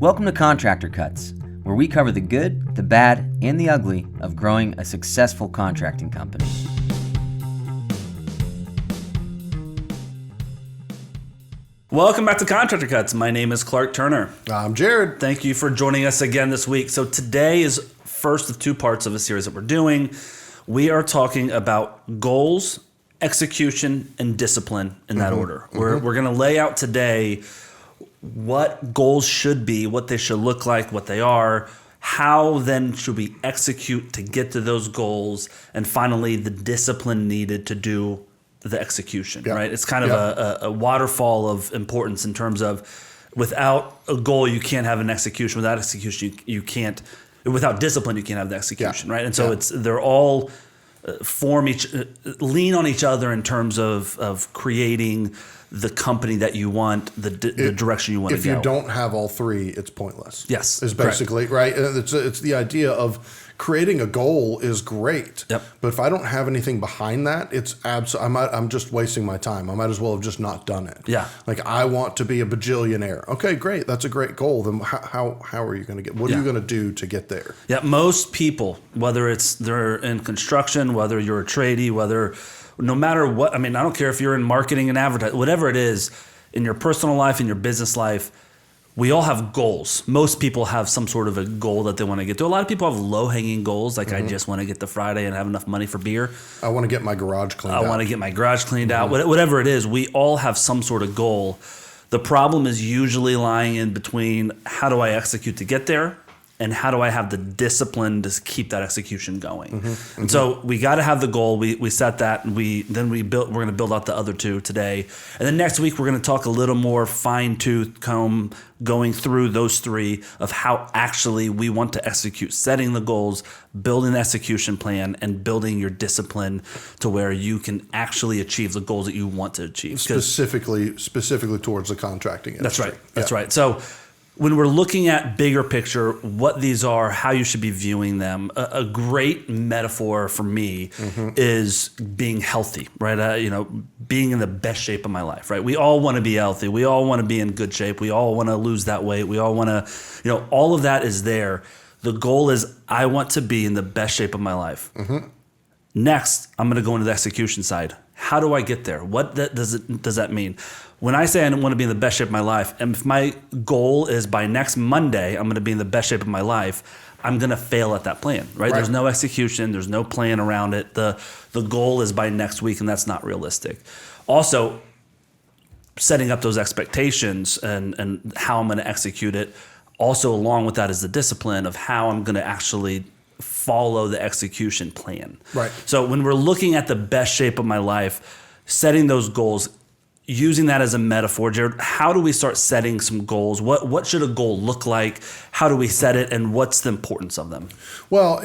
Welcome to Contractor Cuts, where we cover the good, the bad, and the ugly of growing a successful contracting company. Welcome back to Contractor Cuts. My name is Clark Turner. I'm Jared. Thank you for joining us again this week. So today is first of two parts of a series that we're doing. We are talking about goals, execution, and discipline in that order. We're going to lay out today what goals should be, what they should look like, what they are, how then should we execute to get to those goals, and finally the discipline needed to do the execution, right? It's kind of a waterfall of importance in terms of without a goal, you can't have an execution. Without execution, you can't, without discipline, you can't have the execution, right? And so they're all lean on each other in terms of creating the company that you want, the direction you want to go. If you don't have all three, it's pointless. Yes, is basically right. It's the idea of creating a goal is great. Yep. But if I don't have anything behind that, it's I'm just wasting my time. I might as well have just not done it. Yeah. Like I want to be a bajillionaire. Okay, great. That's a great goal. Then how are you going to get? What are you going to do to get there? Yeah. Most people, whether they're in construction, whether you're a tradie, no matter what, I mean, I don't care if you're in marketing and advertising, whatever it is, in your personal life, in your business life, we all have goals. Most people have some sort of a goal that they want to get to. A lot of people have low-hanging goals, like I just want to get to Friday and have enough money for beer. I want to get my garage cleaned out. I want to get my garage cleaned out. Whatever it is, we all have some sort of goal. The problem is usually lying in between how do I execute to get there and how do I have the discipline to keep that execution going. And so we got to have the goal. We set that, and we're going to build out the other two today. And then next week we're going to talk a little more fine-tooth comb going through those three of how actually we want to execute, setting the goals, building the execution plan, and building your discipline to where you can actually achieve the goals that you want to achieve. Specifically towards the contracting industry. That's right. So when we're looking at bigger picture, what these are, how you should be viewing them, a great metaphor for me is being healthy, right? Being in the best shape of my life, right? We all want to be healthy. We all want to be in good shape. We all want to lose that weight. We all want to, all of that is there. The goal is I want to be in the best shape of my life. Next, I'm going to go into the execution side. How do I get there? What does that mean? When I say I want to be in the best shape of my life, and if my goal is by next Monday, I'm going to be in the best shape of my life, I'm going to fail at that plan, right? There's no execution. There's no plan around it. The goal is by next week, and that's not realistic. Also, setting up those expectations and how I'm going to execute it. Also, along with that is the discipline of how I'm going to actually follow the execution plan. Right. So when we're looking at the best shape of my life, setting those goals, using that as a metaphor, Jared, how do we start setting some goals? What should a goal look like? How do we set it, and what's the importance of them? Well,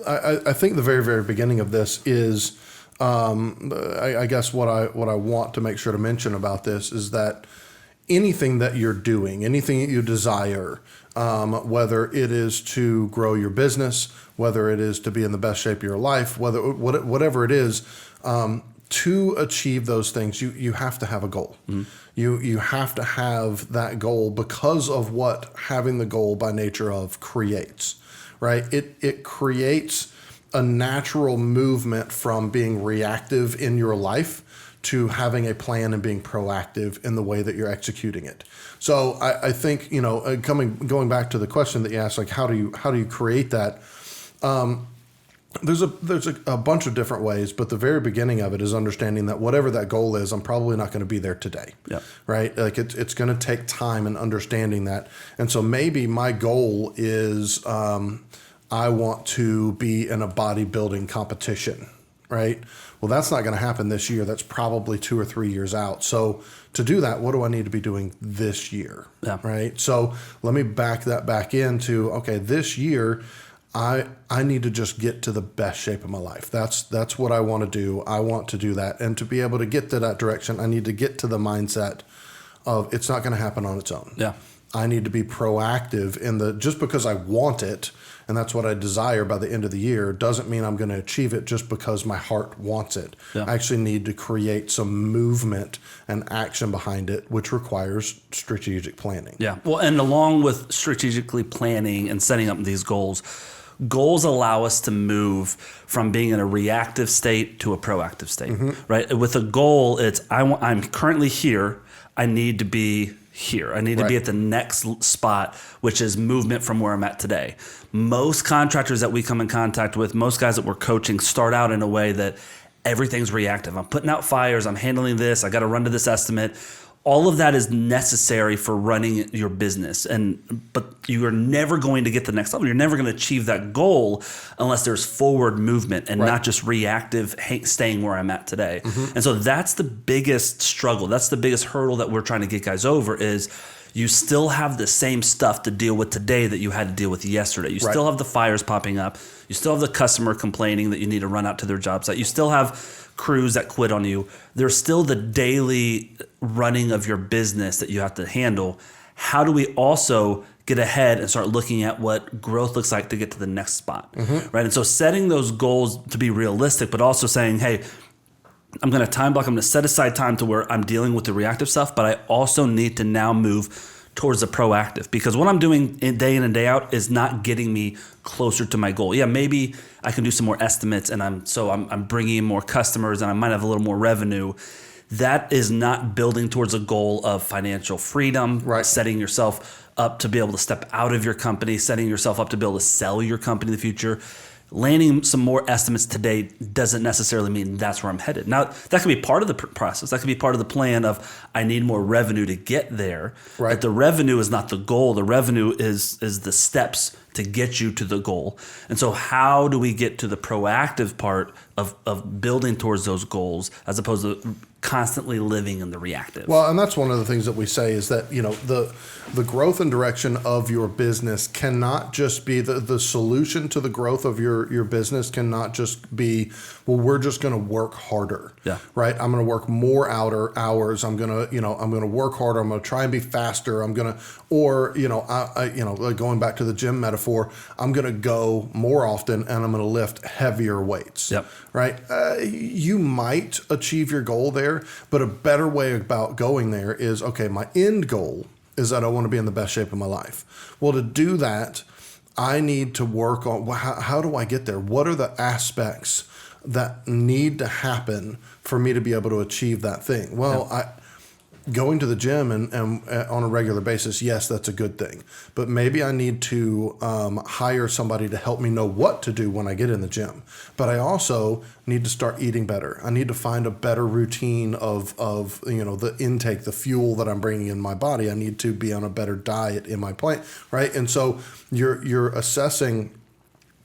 I think the very, very beginning of this is, I guess what I want to make sure to mention about this is that anything that you're doing, anything that you desire, whether it is to grow your business, whether it is to be in the best shape of your life, whatever it is, to achieve those things, you have to have a goal. You have to have that goal because of what having the goal by nature of creates, right? It creates a natural movement from being reactive in your life to having a plan and being proactive in the way that you're executing it. So I think, going back to the question that you asked, like how do you create that? There's a bunch of different ways, but the very beginning of it is understanding that whatever that goal is, I'm probably not going to be there today. Right? Like it's going to take time and understanding that. And so maybe my goal is I want to be in a bodybuilding competition, right? Well, that's not going to happen this year. That's probably 2 or 3 years out. So to do that, what do I need to be doing this year? Right? So let me back that back into, okay, this year, I need to just get to the best shape of my life. That's what I want to do. I want to do that. And to be able to get to that direction, I need to get to the mindset of it's not going to happen on its own. I need to be proactive in just because I want it and that's what I desire by the end of the year doesn't mean I'm going to achieve it just because my heart wants it. Yeah. I actually need to create some movement and action behind it, which requires strategic planning. Yeah. Well, and along with strategically planning and setting up these goals allow us to move from being in a reactive state to a proactive state, right? With a goal, it's I'm currently here. I need to be here. I need to be at the next spot, which is movement from where I'm at today. Most contractors that we come in contact with, most guys that we're coaching start out in a way that everything's reactive. I'm putting out fires. I'm handling this. I got to run to this estimate. All of that is necessary for running your business, but you are never going to get to the next level. You're never going to achieve that goal unless there's forward movement and not just reactive, staying where I'm at today. And so that's the biggest struggle. That's the biggest hurdle that we're trying to get guys over is you still have the same stuff to deal with today that you had to deal with yesterday. You still have the fires popping up. You still have the customer complaining that you need to run out to their job site. You still have crews that quit on you. There's still the daily running of your business that you have to handle. How do we also get ahead and start looking at what growth looks like to get to the next spot, right? And so setting those goals to be realistic, but also saying, hey, I'm going to time block. I'm going to set aside time to where I'm dealing with the reactive stuff, but I also need to now move towards the proactive because what I'm doing day in and day out is not getting me closer to my goal. Yeah, maybe I can do some more estimates and I'm bringing in more customers and I might have a little more revenue. That is not building towards a goal of financial freedom, setting yourself up to be able to step out of your company, setting yourself up to be able to sell your company in the future. Landing some more estimates today doesn't necessarily mean that's where I'm headed. Now, that could be part of the process. That could be part of the plan of I need more revenue to get there. Right. But the revenue is not the goal. The revenue is the steps to get you to the goal. And so how do we get to the proactive part of building towards those goals as opposed to constantly living in the reactive? Well, and that's one of the things that we say is that, the growth and direction of your business cannot just be the solution to the growth of your business cannot just be, well, we're just going to work harder. Yeah. Right. I'm going to work more hours. I'm going to work harder. I'm going to try and be faster. I'm going to, or, like going back to the gym metaphor, I'm going to go more often and I'm going to lift heavier weights. Yep. Right. You might achieve your goal there, but a better way about going there is, okay, my end goal is that I want to be in the best shape of my life. Well, to do that, I need to work on how do I get there? What are the aspects that need to happen for me to be able to achieve that thing? Well, going to the gym and on a regular basis, yes, that's a good thing. But maybe I need to hire somebody to help me know what to do when I get in the gym. But I also need to start eating better. I need to find a better routine of the intake, the fuel that I'm bringing in my body. I need to be on a better diet in my plant, right? And so you're assessing,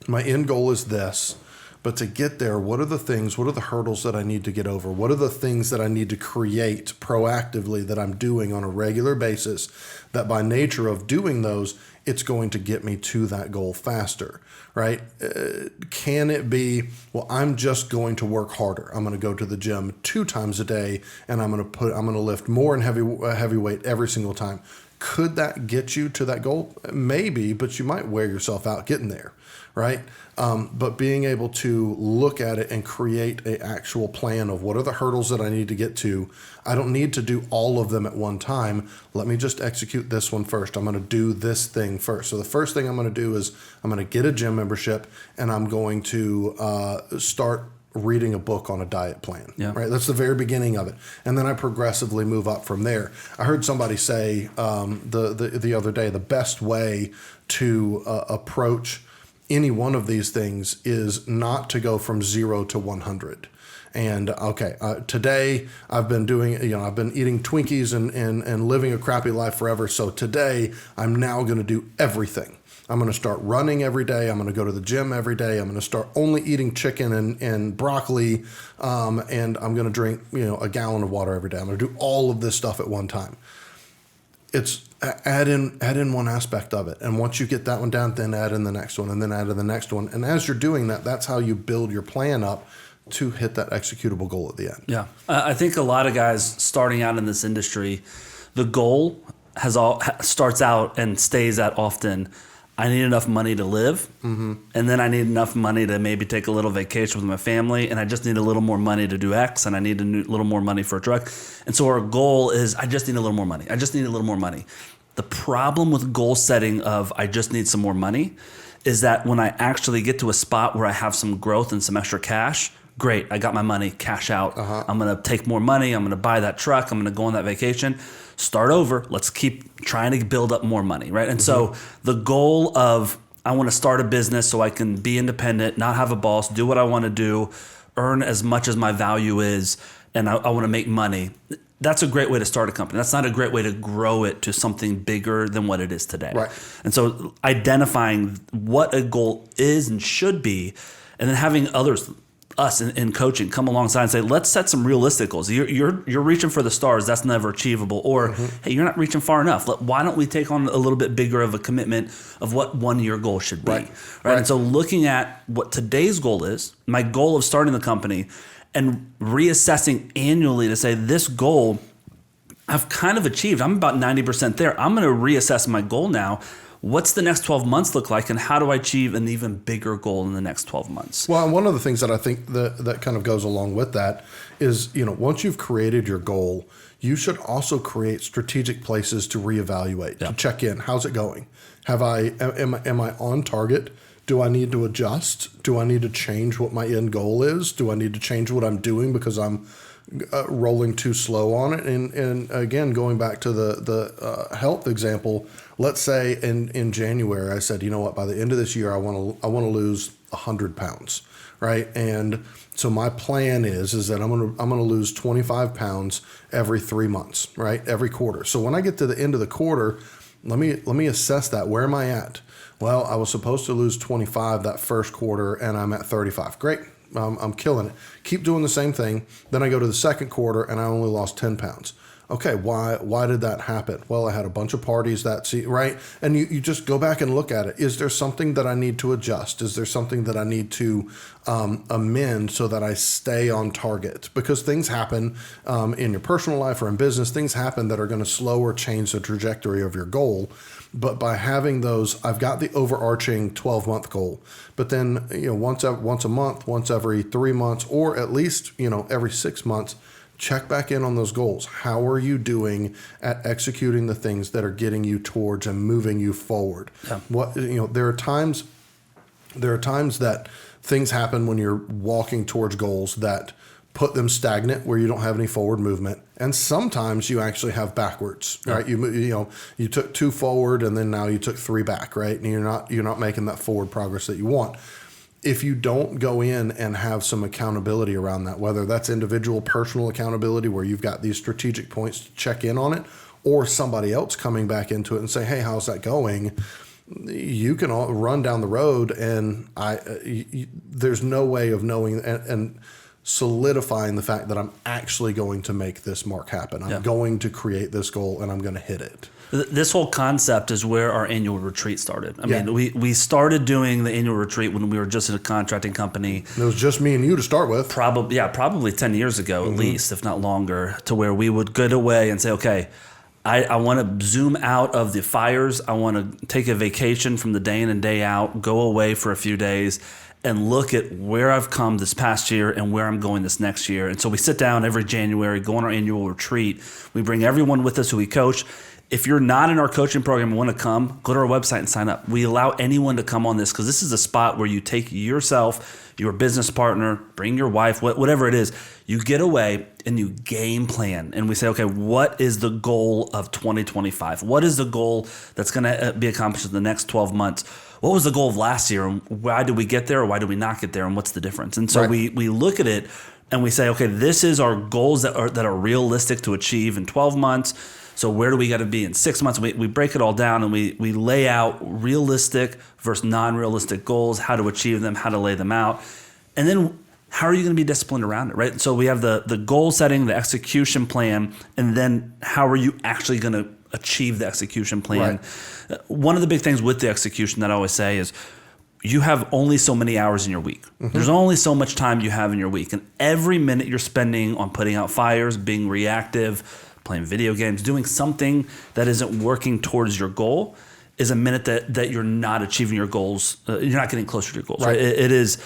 my end goal is this. But to get there, what are the hurdles that I need to get over? What are the things that I need to create proactively that I'm doing on a regular basis that by nature of doing those, it's going to get me to that goal faster, right? Can it be, well, I'm just going to work harder. I'm going to go to the gym 2 times a day and I'm going to lift more and heavy weight every single time. Could that get you to that goal? Maybe, but you might wear yourself out getting there, right? But being able to look at it and create an actual plan of what are the hurdles that I need to get to. I don't need to do all of them at one time. Let me just execute this one first. I'm going to do this thing first. So the first thing I'm going to do is I'm going to get a gym membership and I'm going to start reading a book on a diet plan, right? That's the very beginning of it. And then I progressively move up from there. I heard somebody say the other day, the best way to approach any one of these things is not to go from 0 to 100. And today I've been I've been eating Twinkies and living a crappy life forever. So today I'm now going to do everything. I'm going to start running every day. I'm going to go to the gym every day. I'm going to start only eating chicken and broccoli. And I'm going to drink, a gallon of water every day. I'm going to do all of this stuff at one time. It's add in one aspect of it. And once you get that one down, then add in the next one and then add in the next one. And as you're doing that, that's how you build your plan up to hit that executable goal at the end. Yeah. I think a lot of guys starting out in this industry, the goal starts out and stays at often, I need enough money to live, and then I need enough money to maybe take a little vacation with my family, and I just need a little more money to do X, and I need a little more money for a truck. And so our goal is, I just need a little more money. I just need a little more money. The problem with goal setting of I just need some more money is that when I actually get to a spot where I have some growth and some extra cash, great, I got my money, cash out. I'm going to take more money. I'm going to buy that truck. I'm going to go on that vacation. Start over. Let's keep trying to build up more money, right? And so the goal of I want to start a business so I can be independent, not have a boss, do what I want to do, earn as much as my value is, and I want to make money. That's a great way to start a company. That's not a great way to grow it to something bigger than what it is today. Right. And so identifying what a goal is and should be, and then having others, us in coaching, come alongside and say, let's set some realistic goals. You're reaching for the stars. That's never achievable. Or, hey, you're not reaching far enough. Why don't we take on a little bit bigger of a commitment of what 1 year goal should be? Right. And so looking at what today's goal is, my goal of starting the company, and reassessing annually to say this goal I've kind of achieved. I'm about 90% there. I'm going to reassess my goal now. What's the next 12 months look like, and how do I achieve an even bigger goal in the next 12 months? Well, and one of the things that I think that kind of goes along with that is, once you've created your goal, you should also create strategic places to reevaluate, to check in. How's it going? Am I on target? Do I need to adjust? Do I need to change what my end goal is? Do I need to change what I'm doing because I'm rolling too slow on it? And again, going back to the health example, let's say in January I said, you know what, by the end of this year I want to lose 100 pounds, right? And so my plan is that I'm gonna lose 25 pounds every 3 months, right? Every quarter. So when I get to the end of the quarter, let me assess that. Where am I at? Well, I was supposed to lose 25 that first quarter, and I'm at 35. Great. I'm killing it. Keep doing the same thing. Then I go to the second quarter, and I only lost 10 pounds. Okay, why did that happen? Well, I had a bunch of parties right? And you just go back and look at it. Is there something that I need to adjust? Is there something that I need to amend so that I stay on target? Because things happen in your personal life or in business. Things happen that are going to slow or change the trajectory of your goal. But by having those, I've got the overarching 12-month goal. But then, once a month, once every 3 months, or at least, every 6 months, check back in on those goals. How are you doing at executing the things that are getting you towards and moving you forward? Yeah. There are times that things happen when you're walking towards goals that put them stagnant, where you don't have any forward movement, and sometimes you actually have backwards, right? You took 2 forward and then now you took 3 back, right? And you're not making that forward progress that you want. If you don't go in and have some accountability around that, whether that's individual personal accountability where you've got these strategic points to check in on it, or somebody else coming back into it and say, hey, how's that going? You can all run down the road, and there's no way of knowing and solidifying the fact that I'm actually going to make this mark happen. I'm going to create this goal, and I'm going to hit it. This whole concept is where our annual retreat started. I mean, we started doing the annual retreat when we were just in a contracting company. It was just me and you to start with. Probably 10 years ago, at least, if not longer, to where we would get away and say, okay, I want to zoom out of the fires. I want to take a vacation from the day in and day out, go away for a few days, and look at where I've come this past year and where I'm going this next year. And so we sit down every January, go on our annual retreat. We bring everyone with us who we coach. If you're not in our coaching program and want to come, go to our website and sign up. We allow anyone to come on this because this is a spot where you take yourself, your business partner, bring your wife, whatever it is. You get away and you game plan. And we say, okay, what is the goal of 2025? What is the goal that's going to be accomplished in the next 12 months? What was the goal of last year? And why did we get there or why did we not get there? And what's the difference? And so we look at it and we say, okay, this is our goals that are realistic to achieve in 12 months. So where do we got to be in 6 months? We break it all down and we lay out realistic versus non-realistic goals, how to achieve them, how to lay them out. And then how are you going to be disciplined around it, right? So we have the goal setting, the execution plan, and then how are you actually going to achieve the execution plan? Right. One of the big things with the execution that I always say is you have only so many hours in your week. Mm-hmm. There's only so much time you have in your week. And every minute you're spending on putting out fires, being reactive, playing video games, doing something that isn't working towards your goal is a minute that you're not achieving your goals. You're not getting closer to your goals. Right? It is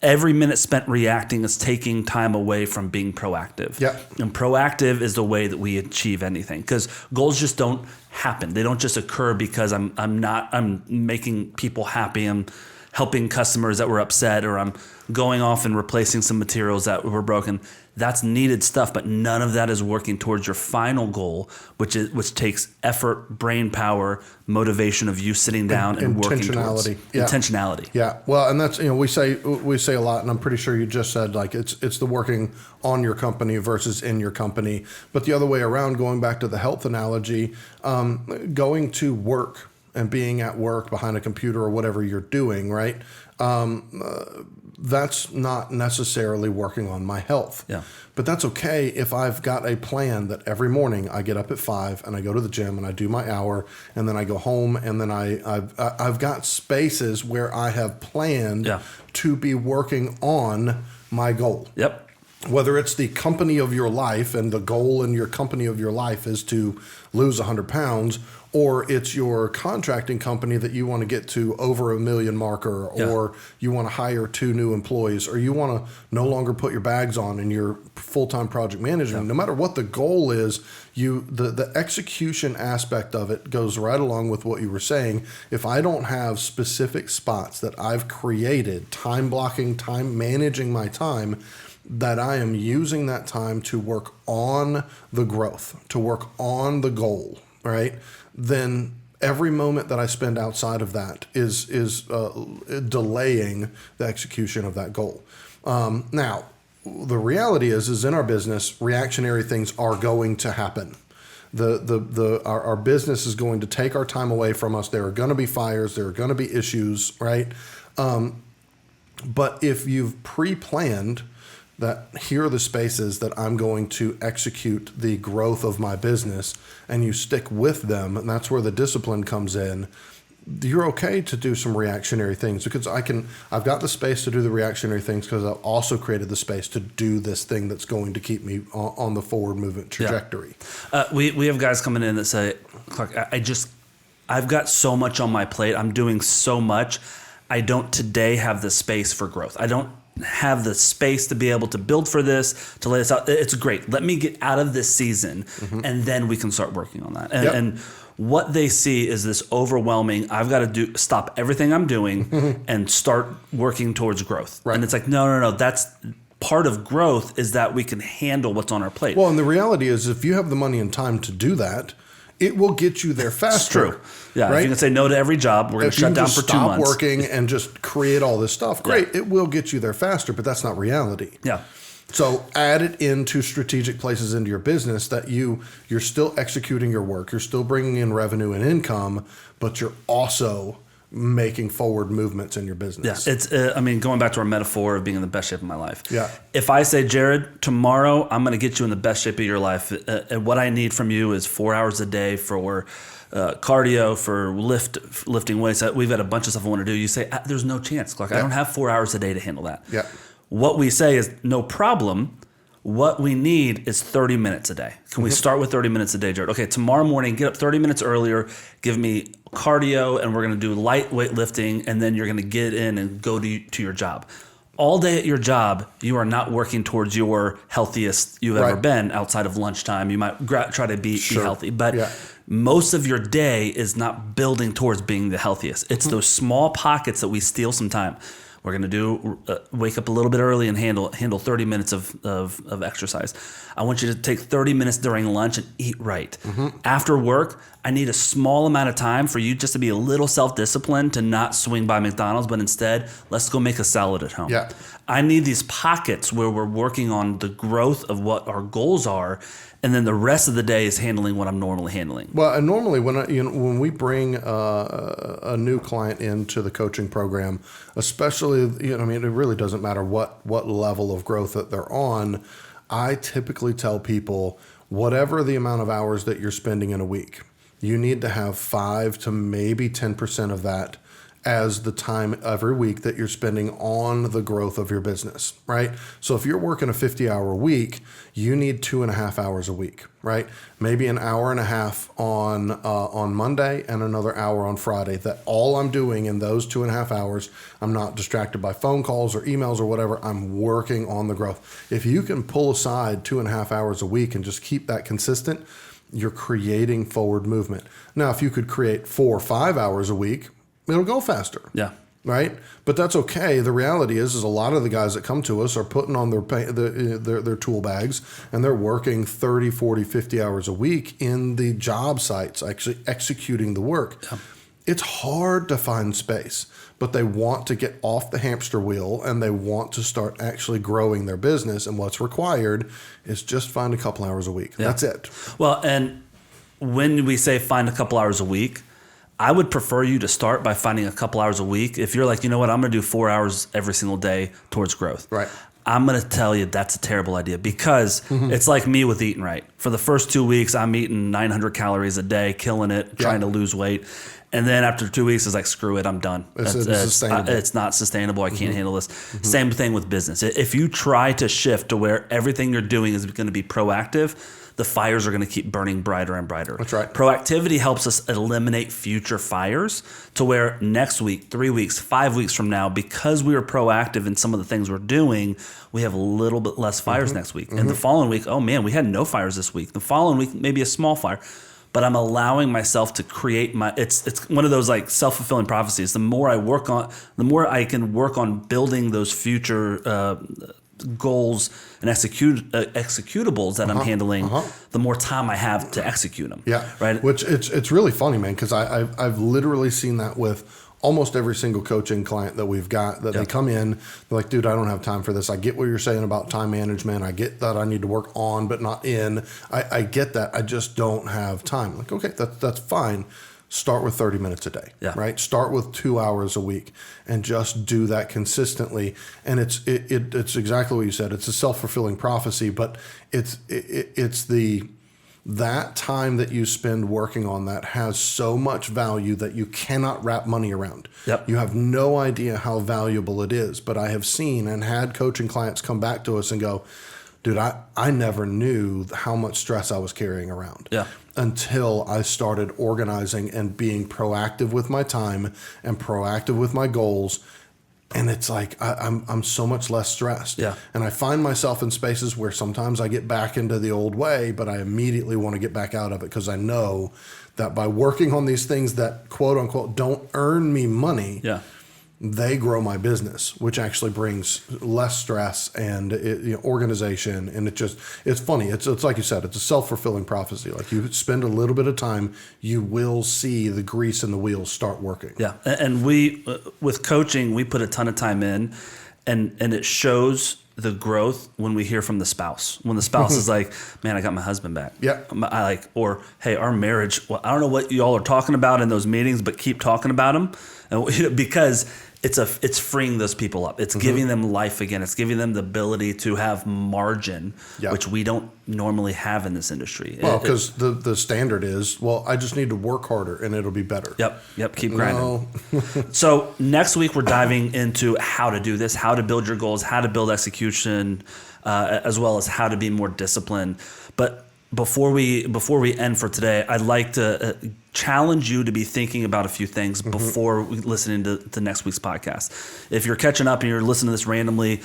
every minute spent reacting is taking time away from being proactive. Yep. And proactive is the way that we achieve anything, because goals just don't happen. They don't just occur because I'm making people happy. I'm helping customers that were upset, or I'm going off and replacing some materials that were broken. That's needed stuff, but none of that is working towards your final goal, which takes effort, brain power, motivation of you sitting down and working towards intentionality. Yeah. Well, and that's, we say a lot, and I'm pretty sure you just said like it's the working on your company versus in your company. But the other way around, going back to the health analogy, going to work and being at work behind a computer or whatever you're doing, right? That's not necessarily working on my health. Yeah. But that's okay if I've got a plan that every morning I get up at 5 and I go to the gym and I do my hour, and then I go home, and then I've got spaces where I have planned to be working on my goal. Yep. Whether it's the company of your life, and the goal in your company of your life is to lose 100 pounds, or it's your contracting company that you want to get to over $1 million marker, or you want to hire 2 new employees, or you want to no longer put your bags on in your full-time project management. No matter what the goal is, the execution aspect of it goes right along with what you were saying. If I don't have specific spots that I've created, time blocking, time managing my time, that I am using that time to work on the growth, to work on the goal, right? Then every moment that I spend outside of that is delaying the execution of that goal. Now, the reality is in our business, reactionary things are going to happen. Our business is going to take our time away from us. There are going to be fires. There are going to be issues, right? But if you've pre-planned that here are the spaces that I'm going to execute the growth of my business, and you stick with them, and that's where the discipline comes in, you're okay to do some reactionary things, because I've got the space to do the reactionary things because I've also created the space to do this thing that's going to keep me on the forward movement trajectory. Yeah. We have guys coming in that say, Clark, I've got so much on my plate. I'm doing so much. I don't today have the space for growth. I don't have the space to be able to build for this, to lay this out. It's great. Let me get out of this season, and then we can start working on that. And what they see is this overwhelming, I've got to stop everything I'm doing and start working towards growth. Right. And it's like, no. That's part of growth, is that we can handle what's on our plate. Well, and the reality is, if you have the money and time to do that, it will get you there faster. It's true. Yeah, right? If you can say no to every job, we're going to shut down for 2 months. Stop working and just create all this stuff. Great, it will get you there faster, but that's not reality. Yeah. So add it into strategic places into your business that you're still executing your work, you're still bringing in revenue and income, but you're also making forward movements in your business. Yeah, it's going back to our metaphor of being in the best shape of my life. Yeah. If I say, Jared, tomorrow I'm going to get you in the best shape of your life, and what I need from you is 4 hours a day for cardio, for lifting weights. We've got a bunch of stuff I want to do. You say, there's no chance, Clark. I don't have 4 hours a day to handle that. Yeah. What we say is, no problem. What we need is 30 minutes a day. Can we start with 30 minutes a day, Jared? Okay, tomorrow morning, get up 30 minutes earlier, give me cardio, and we're going to do lightweight lifting, and then you're going to get in and go to your job. All day at your job, you are not working towards your healthiest you've ever been outside of lunchtime. You might try to be healthy, but most of your day is not building towards being the healthiest. It's those small pockets that we steal some time. We're going to do wake up a little bit early and handle 30 minutes of exercise. I want you to take 30 minutes during lunch and eat right. After work, I need a small amount of time for you just to be a little self-disciplined, to not swing by McDonald's, but instead, let's go make a salad at home. Yeah. I need these pockets where we're working on the growth of what our goals are, and then the rest of the day is handling what I'm normally handling. Well, and normally when we bring a new client into the coaching program, especially, it really doesn't matter what level of growth that they're on. I typically tell people, whatever the amount of hours that you're spending in a week, you need to have 5 to maybe 10% of that as the time every week that you're spending on the growth of your business, right? So if you're working a 50-hour week, you need 2.5 hours a week, right? Maybe an hour and a half on Monday and another hour on Friday. That all I'm doing in those 2.5 hours, I'm not distracted by phone calls or emails or whatever. I'm working on the growth. If you can pull aside 2.5 hours a week and just keep that consistent, you're creating forward movement. Now, if you could create 4 or 5 hours a week, it'll go faster. Yeah. Right. But that's okay. The reality is a lot of the guys that come to us are putting on their tool bags and they're working 30, 40, 50 hours a week in the job sites, actually executing the work. Yeah. It's hard to find space, but they want to get off the hamster wheel and they want to start actually growing their business. And what's required is just find a couple hours a week. Yeah. That's it. Well, and when we say find a couple hours a week, I would prefer you to start by finding a couple hours a week. If you're like, you know what, I'm going to do 4 hours every single day towards growth. Right. I'm going to tell you that's a terrible idea because it's like me with eating right. For the first 2 weeks, I'm eating 900 calories a day, killing it, trying to lose weight. And then after 2 weeks, it's like, screw it, I'm done. It's not sustainable. I can't handle this. Same thing with business. If you try to shift to where everything you're doing is going to be proactive, the fires are going to keep burning brighter and brighter. That's right. Proactivity helps us eliminate future fires to where next week, 3 weeks, 5 weeks from now, because we are proactive in some of the things we're doing, we have a little bit less fires next week. And the following week, oh man, we had no fires this week. The following week, maybe a small fire. But I'm allowing myself to create it's one of those like self-fulfilling prophecies. The more I can work on building those future goals and executables that I'm handling, the more time I have to execute them. Yeah. Right. Which it's really funny, man, because I've literally seen that with almost every single coaching client that we've got that they come in, they're like, dude, I don't have time for this. I get what you're saying about time management. I get that I need to work on, but not in. I get that. I just don't have time. I'm like, okay, that's fine. Start with 30 minutes a day, right? Start with 2 hours a week and just do that consistently. And it's exactly what you said. It's a self-fulfilling prophecy, but it's that time that you spend working on that has so much value that you cannot wrap money around. Yep. You have no idea how valuable it is. But I have seen and had coaching clients come back to us and go, dude, I never knew how much stress I was carrying around until I started organizing and being proactive with my time and proactive with my goals. And it's like I'm so much less stressed. Yeah. And I find myself in spaces where sometimes I get back into the old way, but I immediately want to get back out of it because I know that by working on these things that quote unquote don't earn me money, they grow my business, which actually brings less stress and organization. And it's funny. It's like you said, it's a self-fulfilling prophecy. Like you spend a little bit of time, you will see the grease in the wheels start working. Yeah. And we, with coaching, we put a ton of time in and it shows the growth when we hear from the spouse. When the spouse is like, man, I got my husband back. Yeah. Or, hey, our marriage, well, I don't know what y'all are talking about in those meetings, but keep talking about them. And because it's freeing those people up. It's giving them life again. It's giving them the ability to have margin, which we don't normally have in this industry. Well, because the standard is, well, I just need to work harder and it'll be better. Yep. Keep grinding. So next week we're diving into how to do this, how to build your goals, how to build execution, as well as how to be more disciplined. But before we end for today, I'd like to challenge you to be thinking about a few things before listening to next week's podcast. If you're catching up and you're listening to this randomly,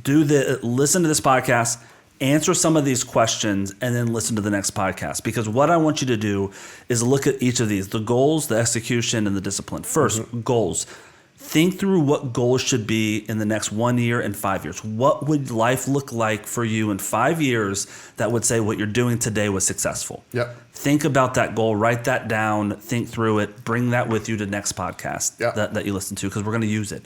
listen to this podcast, answer some of these questions, and then listen to the next podcast. Because what I want you to do is look at each of these, the goals, the execution, and the discipline. First, goals. Think through what goals should be in the next 1 year and 5 years. What would life look like for you in 5 years that would say what you're doing today was successful? Yep. Think about that goal, write that down, think through it, bring that with you to next podcast that you listen to, because we're going to use it.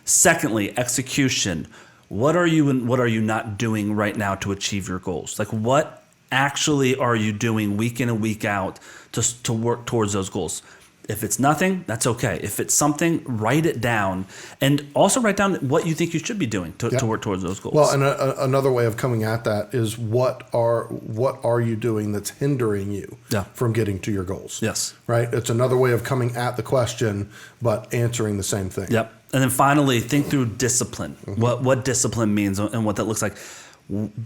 Secondly, execution. What are you and what are you not doing right now to achieve your goals? Like, what actually are you doing week in and week out to work towards those goals? If it's nothing, that's okay. If it's something, write it down, and also write down what you think you should be doing to work towards those goals. Well, and another way of coming at that is what are you doing that's hindering you from getting to your goals? Yes. Right? It's another way of coming at the question, but answering the same thing. Yep. And then finally, think through discipline, what discipline means and what that looks like.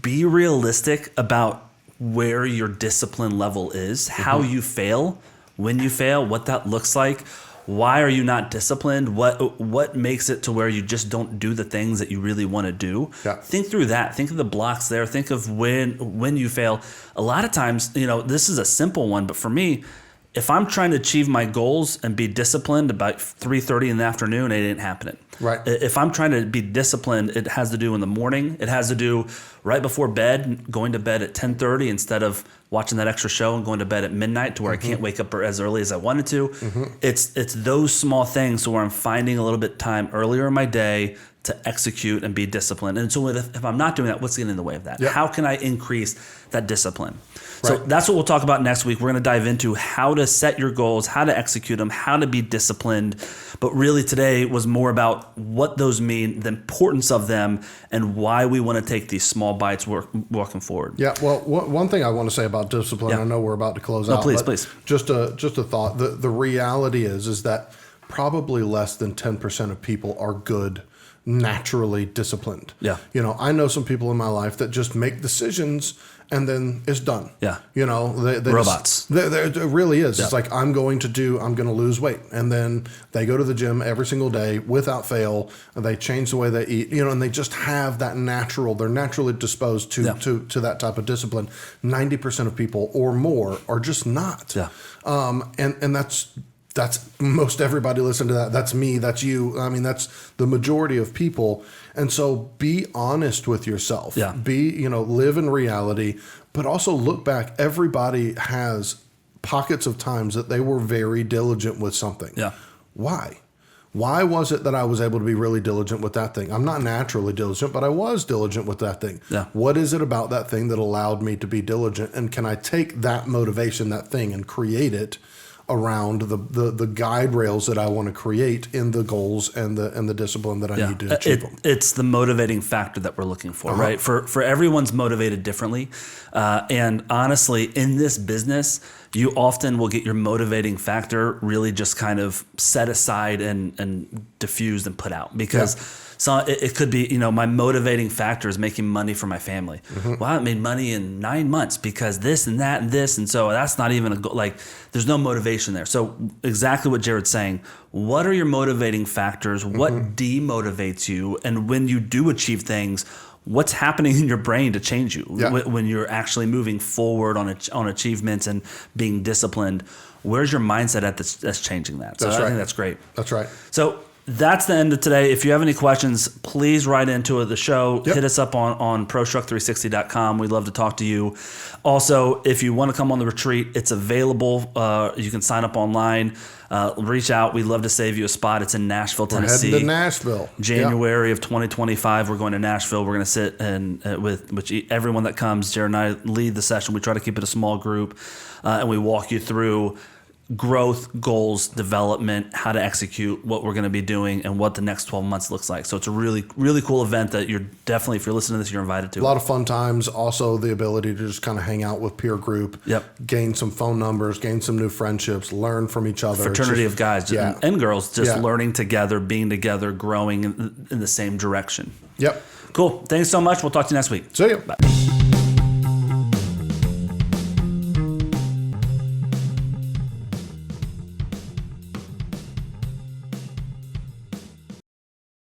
Be realistic about where your discipline level is, how you fail, when you fail, what that looks like. Why are you not disciplined? What makes it to where you just don't do the things that you really want to do? Yeah. Think through that. Think of the blocks there. Think of when you fail. A lot of times, this is a simple one, but for me, if I'm trying to achieve my goals and be disciplined about 3:30 in the afternoon, it ain't happening. Right. If I'm trying to be disciplined, it has to do in the morning. It has to do right before bed, going to bed at 10:30 instead of watching that extra show and going to bed at midnight to where I can't wake up as early as I wanted to. It's those small things where I'm finding a little bit time earlier in my day to execute and be disciplined. And so if I'm not doing that, what's getting in the way of that? Yep. How can I increase that discipline? Right. So that's what we'll talk about next week. We're going to dive into how to set your goals, how to execute them, how to be disciplined. But really today was more about what those mean, the importance of them, and why we want to take these small bites working forward. Yeah. Well, one thing I want to say about discipline, I know we're about to close out. Please. Just a thought. The reality is that probably less than 10% of people are good, naturally disciplined. Yeah. I know some people in my life that just make decisions and then it's done. Yeah. They Robots. It really is. Yeah. It's like, I'm going to lose weight. And then they go to the gym every single day without fail. And they change the way they eat, and they just have that they're naturally disposed to that type of discipline. 90% of people or more are just not. Yeah. And that's most everybody listen to that. That's me. That's you. I mean, that's the majority of people. And so be honest with yourself. Yeah. Live in reality, but also look back. Everybody has pockets of times that they were very diligent with something. Yeah. Why? Why was it that I was able to be really diligent with that thing? I'm not naturally diligent, but I was diligent with that thing. Yeah. What is it about that thing that allowed me to be diligent? And can I take that motivation, that thing, and create it around the guide rails that I want to create in the goals and the discipline that I need to achieve them? It's the motivating factor that we're looking for, right? For everyone's motivated differently. And honestly, in this business, you often will get your motivating factor really just kind of set aside and diffused and put out because so it could be, my motivating factor is making money for my family. Well, I made money in 9 months because this and that and this. And so that's not even a goal. Like there's no motivation there. So exactly what Jared's saying, what are your motivating factors? What demotivates you? And when you do achieve things, what's happening in your brain to change you when you're actually moving forward on achievements and being disciplined? Where's your mindset at that's changing that? So I think that's great. That's right. So that's the end of today. If you have any questions, please write into the show. Hit us up on prostruck360.com. We'd love to talk to you. Also, if you want to come on the retreat, it's available. You can sign up online. Reach out. We'd love to save you a spot. It's in Nashville, Tennessee. We're heading to Nashville. January of 2025, we're going to Nashville. We're going to sit and with everyone that comes. Jared and I lead the session. We try to keep it a small group, and we walk you through growth, goals, development, how to execute, what we're going to be doing, and what the next 12 months looks like. So it's a really, really cool event that you're definitely, if you're listening to this, you're invited to. A lot of fun times. Also the ability to just kind of hang out with peer group, gain some phone numbers, gain some new friendships, learn from each other. Fraternity of guys and girls, just learning together, being together, growing in the same direction. Yep. Cool. Thanks so much. We'll talk to you next week. See you. Bye.